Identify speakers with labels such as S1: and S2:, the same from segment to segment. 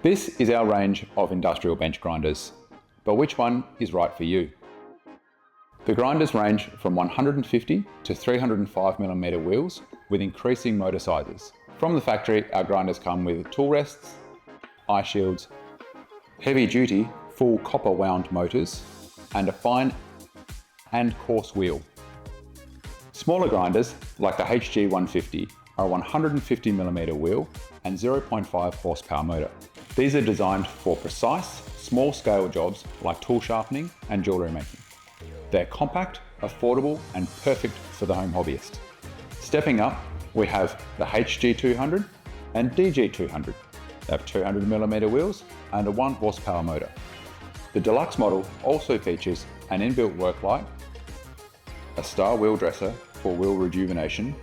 S1: This is our range of industrial bench grinders, but which one is right for you? The grinders range from 150 to 305mm wheels with increasing motor sizes. From the factory, our grinders come with tool rests, eye shields, heavy duty full copper wound motors, and a fine and coarse wheel. Smaller grinders, like the HG150, are a 150mm wheel and 0.5 horsepower motor. These are designed for precise, small-scale jobs like tool sharpening and jewellery making. They're compact, affordable, and perfect for the home hobbyist. Stepping up, we have the HG200 and DG200. They have 200mm wheels and a 1 horsepower motor. The deluxe model also features an inbuilt work light, a star wheel dresser for wheel rejuvenation,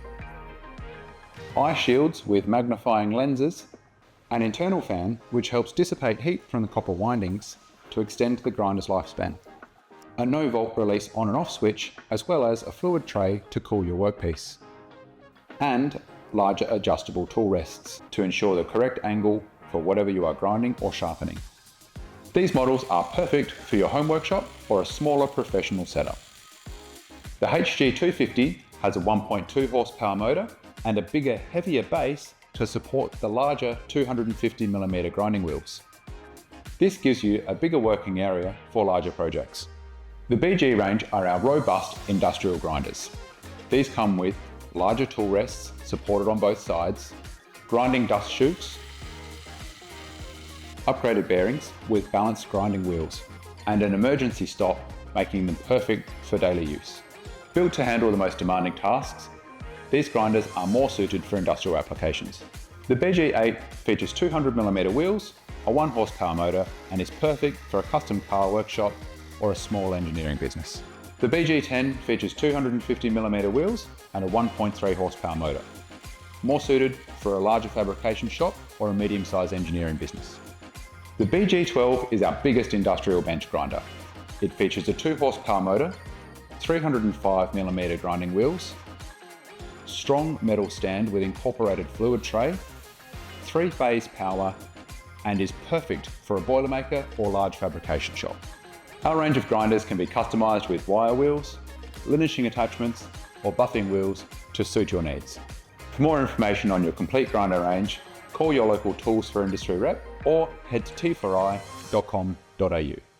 S1: eye shields with magnifying lenses, an internal fan which helps dissipate heat from the copper windings to extend the grinder's lifespan, a no volt release on and off switch, as well as a fluid tray to cool your workpiece, and larger adjustable tool rests to ensure the correct angle for whatever you are grinding or sharpening. These models are perfect for your home workshop or a smaller professional setup. The HG250 has a 1.2 horsepower motor and a bigger, heavier base to support the larger 250mm grinding wheels. This gives you a bigger working area for larger projects. The BG range are our robust industrial grinders. These come with larger tool rests supported on both sides, grinding dust chutes, upgraded bearings with balanced grinding wheels, and an emergency stop, making them perfect for daily use. Built to handle the most demanding tasks, these grinders are more suited for industrial applications. The BG8 features 200mm wheels, a 1 horsepower motor, and is perfect for a custom car workshop or a small engineering business. The BG10 features 250mm wheels and a 1.3 horsepower motor, more suited for a larger fabrication shop or a medium-sized engineering business. The BG12 is our biggest industrial bench grinder. It features a 2 horsepower motor, 305mm grinding wheels, strong metal stand with incorporated fluid tray, 3-phase power, and is perfect for a boilermaker or large fabrication shop. Our range of grinders can be customised with wire wheels, linishing attachments, or buffing wheels to suit your needs. For more information on your complete grinder range, call your local Tools for Industry rep or head to t4i.com.au.